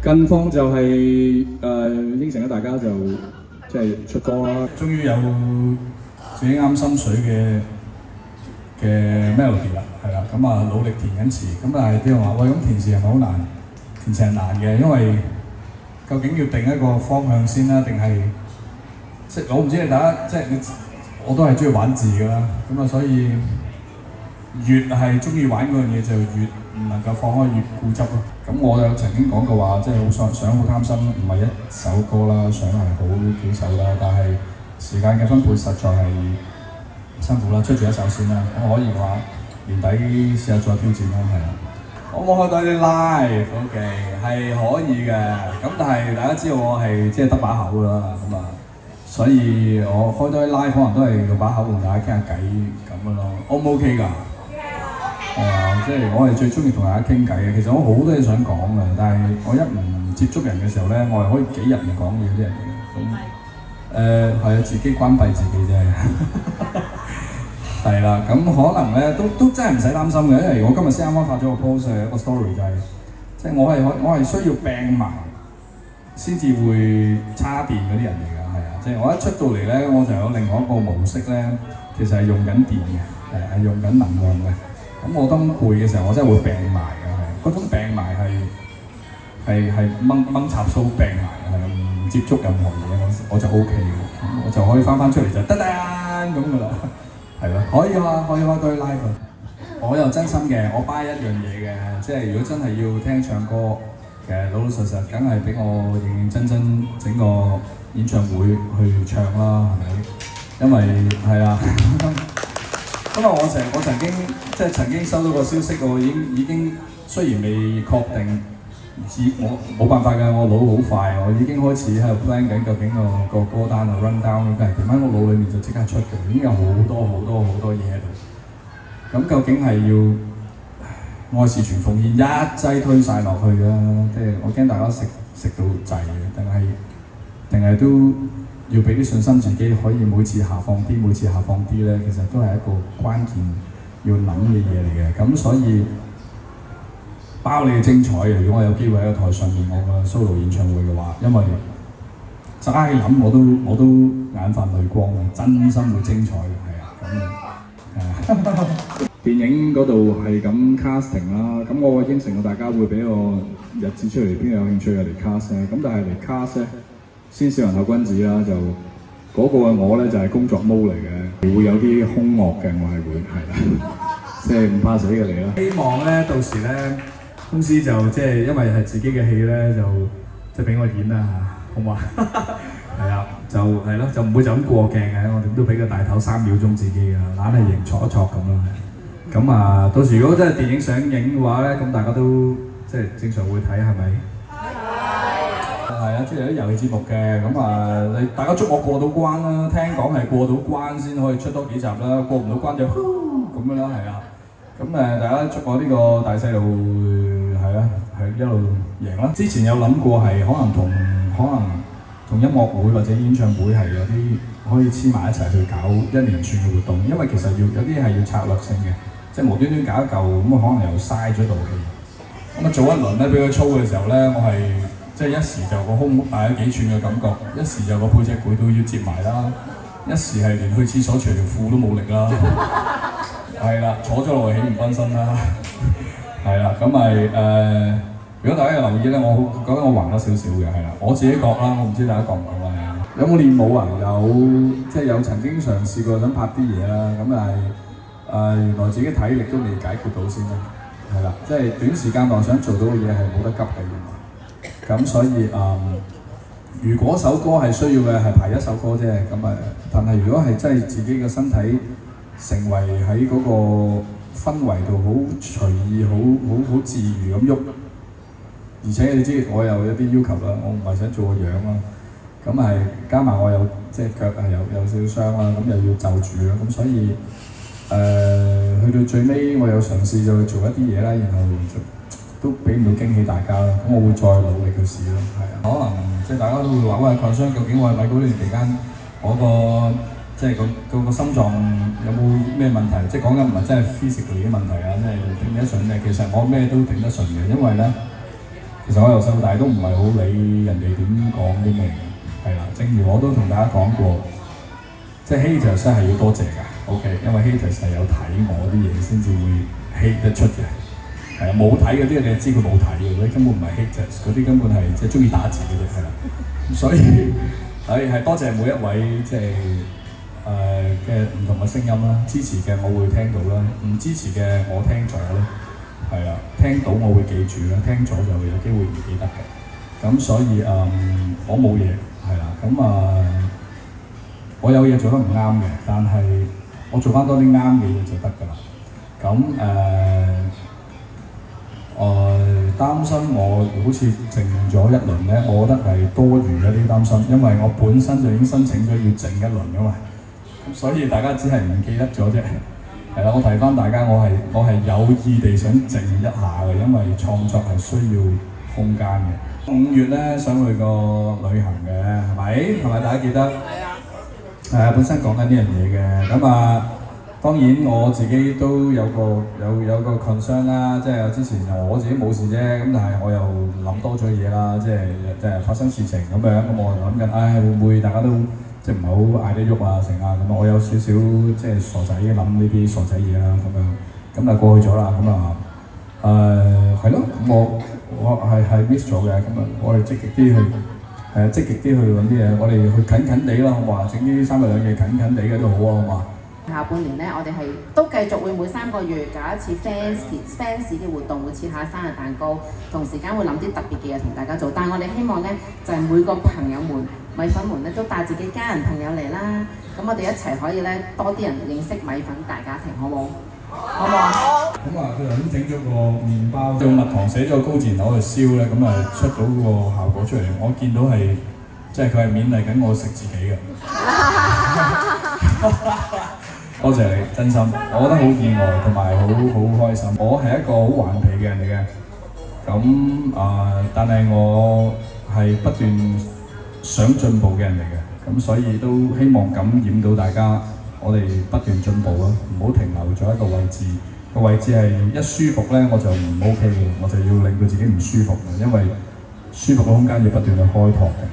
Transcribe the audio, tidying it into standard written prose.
近況就係應承咗大家就即係出歌啦，終於有自己啱心水嘅 melody 啦，係啦，咁啊努力填緊詞，咁但係啲人話喂，咁填詞係咪好難？填詞係難嘅，因為究竟要定一個方向先啦，定係即係我唔知你大家即係我都係中意玩字㗎啦，咁啊所以越係中意玩嗰樣嘢就越唔能夠放開，越固執咯。咁我有曾經講過話，即係好想好貪心，唔係一首歌啦，想係好幾首啦，但係時間嘅分配實在係辛苦啦，出住一首先啦。我可以話年底試下再挑戰啦，係啊。可唔可以開多啲 live？OK 係可以嘅，咁但係大家知道我係即係得把口啦，咁啊，所以我開多啲 live 可能都係用把口同大家傾下偈咁樣咯。O 唔 OK 㗎？係啊，即係我係最中意同大家傾偈嘅。其實我好多嘢想講嘅，但係我一唔接觸人嘅時候咧，我係可以幾日唔講嘢啲人嘅。咁係啊，自己關閉自己啫。係啦，咁可能咧都真係唔使擔心嘅，因為我今日先啱啱發咗個 post 一個 story 就係，即係我係需要病埋先至會叉電嗰啲人嚟㗎，係啊，即係我一出到嚟咧，我就有另外一個模式咧，其實係用緊電嘅，係用緊能量嘅。咁我當攰嘅時候，我真係會病埋嘅，係嗰種病埋係掹插蘇病埋，係唔接觸任何嘢，我就 OK 嘅，我就可以翻出嚟就得咁㗎啦。係咯，可以開堆 live。我又真心嘅，我 buy 一樣嘢嘅，即係如果真係要聽唱歌，其實老老實實梗係俾我認認真真整個演唱會去唱啦，係咪？因為係啊，因為我曾經收到個消息，我已經雖然未確定，我冇辦法㗎，我腦好快，我已經開始喺度 plan 緊究竟個歌單啊 run down 應該係點，喺我腦裡面就即刻出嘅，已經有好多嘢喺度。咁究竟係要愛是全奉獻一劑推晒落去啊？即係我驚大家食到滯嘅，定係都要俾啲信心自己，可以每次下放啲咧，其實都係一個關鍵要諗嘅嘢嚟嘅。咁所以包你嘅精彩嘅，如果我有機會喺個台上面我個 solo 演唱會嘅話，因為齋諗我都眼泛淚光嘅，真心會精彩嘅，係啊，咁電影嗰度係咁 casting 啦，咁我應承到大家會俾個日子出嚟，邊個有興趣就嚟 cast 咧，咁但係嚟 cast 咧，先小人後君子啦，就嗰個我咧就係工作 mode 嚟嘅，會有啲兇惡嘅，我係會係啦，即係唔怕死嘅嚟啦。希望咧到時咧公司就即係因為係自己嘅戲咧，就即係俾我演啦嚇，好嘛？係啊，就係咯，就唔會就咁過鏡嘅，我哋都俾個大頭3秒鐘自己㗎，懶係型挫一挫咁咯。咁啊，到時如果真係電影上映嘅話咧，咁大家都即係正常會睇係咪？係啊，即係有啲遊戲節目嘅，咁啊，大家祝我過到關啦！聽講係過到關先可以出多幾集啦，過唔到關就咁樣啦，係啊。咁大家祝我呢個大細路係啊，係一路贏啦！之前有諗過係可能同音樂會或者演唱會係有啲可以黐埋一齊去搞一連串嘅活動，因為其實有啲係要策略性嘅，即係無端端搞一嚿咁可能又嘥咗道氣。咁做一輪咧，俾佢操嘅時候咧，我係即係一時就個胸大咗幾寸嘅感覺，一時就個背脊攰到要摺埋啦，一時係連去廁所除條褲都冇力啦，係啦，坐咗落去起唔翻身啦，係啦，咁咪如果大家有留意咧，我覺得我橫咗少少嘅，係啦，我自己覺啦，我唔知大家覺唔覺啊？有冇練舞啊？即係有曾經嘗試過想拍啲嘢啦，咁但係原來自己體力都未解決到先啦，係啦，即係短時間內想做到嘅嘢係冇得急嘅，咁所以如果首歌係需要嘅係排一首歌啫，咁但係如果係真係自己嘅身體成為喺嗰個氛圍度好隨意、好自如咁喐。而且你知我有一啲要求啦，我唔係想做個樣啦，咁係加埋我有即係腳係有少少傷啦，咁又要就住啦，咁所以去到最尾我有嘗試就去做一啲嘢啦，然後都俾唔到驚喜大家啦，咁我會再努力去試咯，係啊，可能即係大家都會話喂，抗傷究竟我係咪嗰段期間我即係個心臟有冇咩問題？即係講緊唔係真係 physical 嘅問題啊，即係頂得順嘅，其實我咩都頂得順嘅，因為咧。其實我由細到大都唔係好理人哋點講啲咩嘅，係啦。正如我都同大家講過，即係 haters 係要多謝㗎，OK，因為 haters 係有睇我啲嘢先至會 hate 得出嘅。係啊，冇睇嗰啲你知佢冇睇嘅，嗰啲根本唔係 haters，嗰啲根本係即係中意打字嘅啫，係啦。所以係多謝每一位即係嘅唔同嘅聲音啦，支持嘅我會聽到啦，唔支持嘅我聽咗啦，係啦，聽到我會記住啦，聽咗就有機會唔記得嘅。咁所以我冇嘢係啦，咁我有嘢做得唔啱嘅，但係我做翻多啲啱嘅嘢就得㗎啦。咁擔心我好似靜咗一輪咧，我覺得係多餘嘅啲擔心，因為我本身就已經申請咗要靜一輪㗎嘛。咁所以大家只係唔記得咗啫。係啦，我提翻大家，我係有意地想靜一下嘅，因為創作係需要空間嘅。5月咧想去個旅行嘅，係咪？大家記得？係啊，本身講緊呢樣嘢嘅，咁當然我自己都有個 concern 啦，即係之前我自己冇事啫，咁但係我又諗多咗嘢啦，即係發生事情咁樣，咁我諗緊，會唔會大家都即係唔係好嗌得喐啊成啊咁我有少少即係傻仔諗呢啲傻仔嘢啦咁樣，咁就過去咗啦，咁係咯，我係 miss 咗嘅，咁我哋積極啲去。積極啲去揾啲嘢，我哋去近近地咯，好嘛？整啲3日2夜近近地嘅都好啊，好嘛？下半年咧，我哋係都繼續會每3個月搞一次 fans 嘅活動，會切下生日蛋糕，同時間會諗啲特別嘅嘢同大家做。但係我哋希望咧，就係每個朋友們、米粉們咧，都帶自己家人朋友嚟啦。咁我哋一齊可以咧多啲人認識米粉大家庭，好冇？好唔好啊？咁佢頭先整咗個麵包，用蜜糖寫咗個高字頭去燒咧，咁出到個效果出嚟，我見到係即係佢係勉勵緊我食自己嘅。多謝你，真心，我覺得好意外同埋好開心。我係一個好頑皮嘅人嚟嘅，咁但係我係不斷想進步嘅人嚟嘅，咁所以都希望感染到大家。我哋不斷進步咯，唔好停留咗一個位置。個位置係一舒服咧，我就唔 OK 嘅，我就要令到自己唔舒服嘅，因為舒服嘅空間要不斷去開拓嘅。